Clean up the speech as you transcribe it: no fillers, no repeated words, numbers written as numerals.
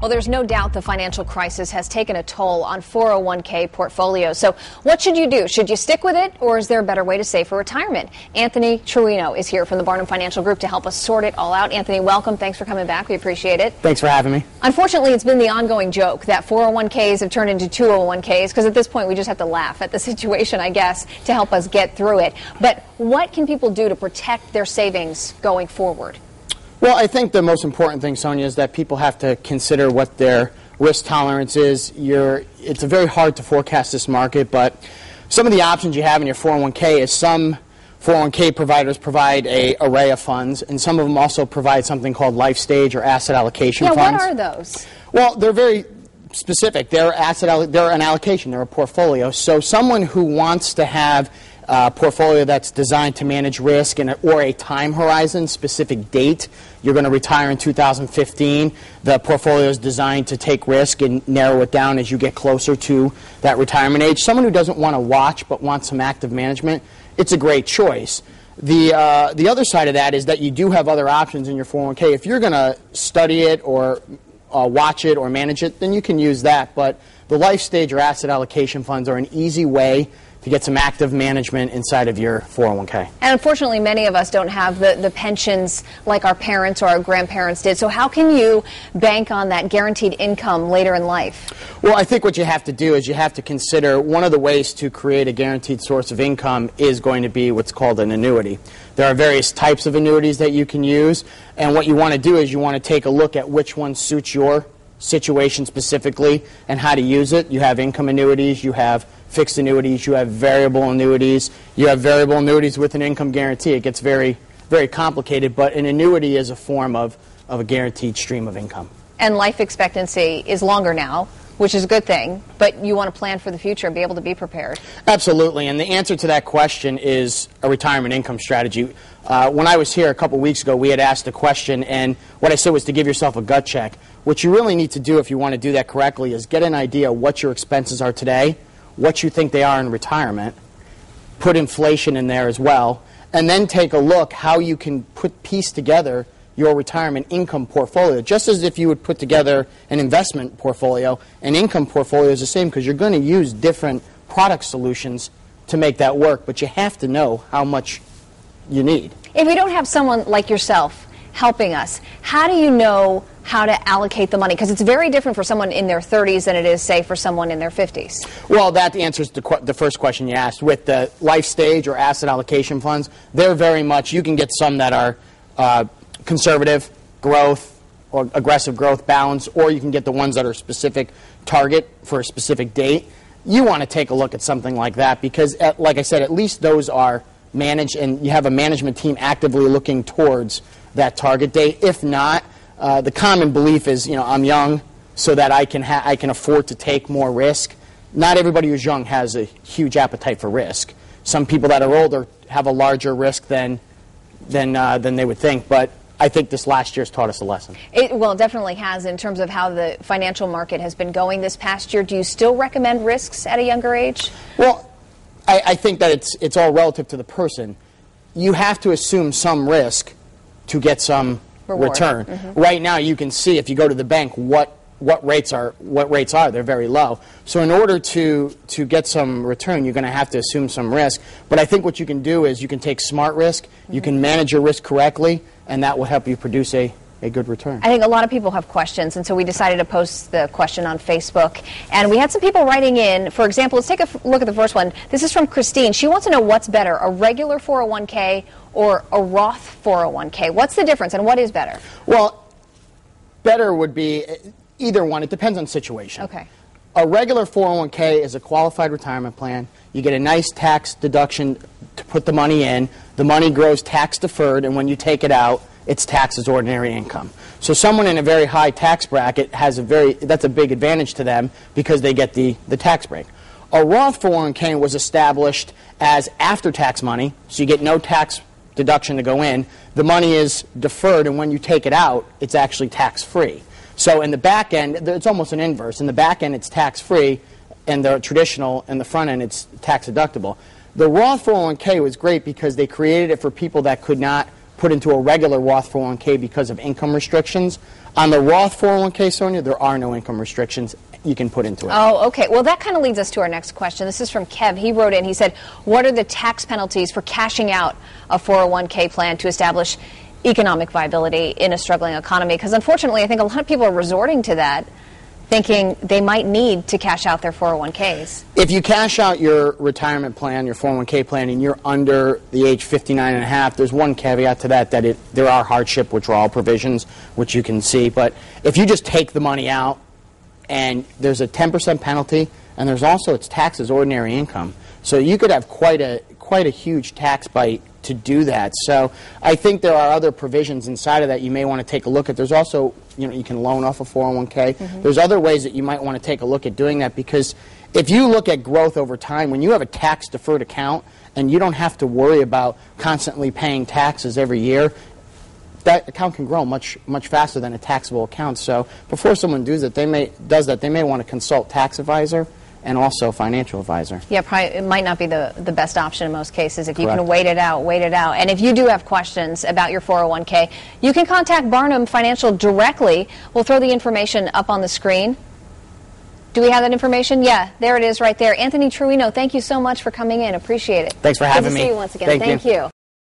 Well, there's no doubt the financial crisis has taken a toll on 401k portfolios. So what should you do? Should you stick with it, or is there a better way to save for retirement? Anthony Truino is here from the Barnum Financial Group to help us sort it all out. Anthony, welcome. Thanks for coming back. We appreciate it. Thanks for having me. Unfortunately, it's been the ongoing joke that 401ks have turned into 201ks, because at this point we just have to laugh at the situation, I guess, to help us get through it. But what can people do to protect their savings going forward? Well, I think the most important thing, Sonia, is that people have to consider what their risk tolerance is. It's very hard to forecast this market, but some of the options you have in your 401k is some 401k providers provide an array of funds, and some of them also provide something called life stage or asset allocation funds. What are those? Well, they're very specific. They're an allocation. They're a portfolio. So someone who wants to have a portfolio that's designed to manage risk or a time horizon, specific date, you're going to retire in 2015. The portfolio is designed to take risk and narrow it down as you get closer to that retirement age. Someone who doesn't want to watch but wants some active management, it's a great choice. The other side of that is that you do have other options in your 401k. If you're going to study it or watch it or manage it, then you can use that. But the life stage or asset allocation funds are an easy way to get some active management inside of your 401k. And unfortunately, many of us don't have the pensions like our parents or our grandparents did. So how can you bank on that guaranteed income later in life? Well, I think what you have to do is you have to consider one of the ways to create a guaranteed source of income is going to be what's called an annuity. There are various types of annuities that you can use, and what you want to do is you want to take a look at which one suits your situation specifically and how to use it. You have income annuities, you have fixed annuities, you have variable annuities, you have variable annuities with an income guarantee. It gets very, very complicated, but an annuity is a form of a guaranteed stream of income. And life expectancy is longer now, which is a good thing, but you want to plan for the future and be able to be prepared. Absolutely, and the answer to that question is a retirement income strategy. When I was here a couple weeks ago, we had asked a question, and what I said was to give yourself a gut check. What you really need to do if you want to do that correctly is get an idea what your expenses are today, what you think they are in retirement, put inflation in there as well, and then take a look how you can piece together your retirement income portfolio. Just as if you would put together an investment portfolio, an income portfolio is the same, because you're going to use different product solutions to make that work, but you have to know how much you need. If we don't have someone like yourself helping us, how do you know how to allocate the money? Because it's very different for someone in their 30s than it is, say, for someone in their 50s. Well, that answers the first question you asked. With the life stage or asset allocation funds, they're very much, you can get some that are conservative growth or aggressive growth balance, or you can get the ones that are specific target for a specific date. You want to take a look at something like that because, like I said, at least those are managed and you have a management team actively looking towards that target date. If not, the common belief is, I'm young so that I can afford to take more risk. Not everybody who's young has a huge appetite for risk. Some people that are older have a larger risk than they would think, but I think this last year's taught us a lesson. It definitely has in terms of how the financial market has been going this past year. Do you still recommend risks at a younger age? Well, I think that it's all relative to the person. You have to assume some risk to get some return. Mm-hmm. Right now, you can see if you go to the bank what rates are. They're very low. So in order to get some return, you're going to have to assume some risk. But I think what you can do is you can take smart risk, you can manage your risk correctly, and that will help you produce a good return. I think a lot of people have questions, and so we decided to post the question on Facebook. And we had some people writing in. For example, let's take a look at the first one. This is from Christine. She wants to know what's better, a regular 401k or a Roth 401k. What's the difference, and what is better? Well, better would be either one. It depends on situation. Okay. A regular 401k is a qualified retirement plan. You get a nice tax deduction to put the money in. The money grows tax deferred, and when you take it out, it's taxed as ordinary income. So someone in a very high tax bracket that's a big advantage to them because they get the tax break. A Roth 401k was established as after-tax money, so you get no tax deduction to go in. The money is deferred, and when you take it out, it's actually tax-free. So in the back end, it's almost an inverse. In the back end, it's tax-free, and the traditional, in the front end, it's tax-deductible. The Roth 401k was great because they created it for people that could not put into a regular Roth 401k because of income restrictions. On the Roth 401k, Sonia, there are no income restrictions you can put into it. Oh, okay. Well, that kind of leads us to our next question. This is from Kev. He wrote in, he said, what are the tax penalties for cashing out a 401k plan to establish economic viability in a struggling economy? Because unfortunately, I think a lot of people are resorting to that, thinking they might need to cash out their 401ks. If you cash out your retirement plan, your 401k plan, and you're under the age 59 and a half, there's one caveat to that, there are hardship withdrawal provisions, which you can see. But if you just take the money out, and there's a 10% penalty, and there's also, it's taxed as ordinary income. So you could have quite a huge tax bite to do that. So I think there are other provisions inside of that you may want to take a look at. There's also, you can loan off a 401k. Mm-hmm. There's other ways that you might want to take a look at doing that, because if you look at growth over time, when you have a tax-deferred account and you don't have to worry about constantly paying taxes every year, that account can grow much faster than a taxable account. So before someone does that, they may want to consult tax advisor and also financial advisor. Yeah, probably, it might not be the best option in most cases. If you Correct. can wait it out. And if you do have questions about your 401k, you can contact Barnum Financial directly. We'll throw the information up on the screen. Do we have that information? Yeah, there it is right there. Anthony Truino, thank you so much for coming in. Appreciate it. Thanks for having me. Good to see you once again. Thank you.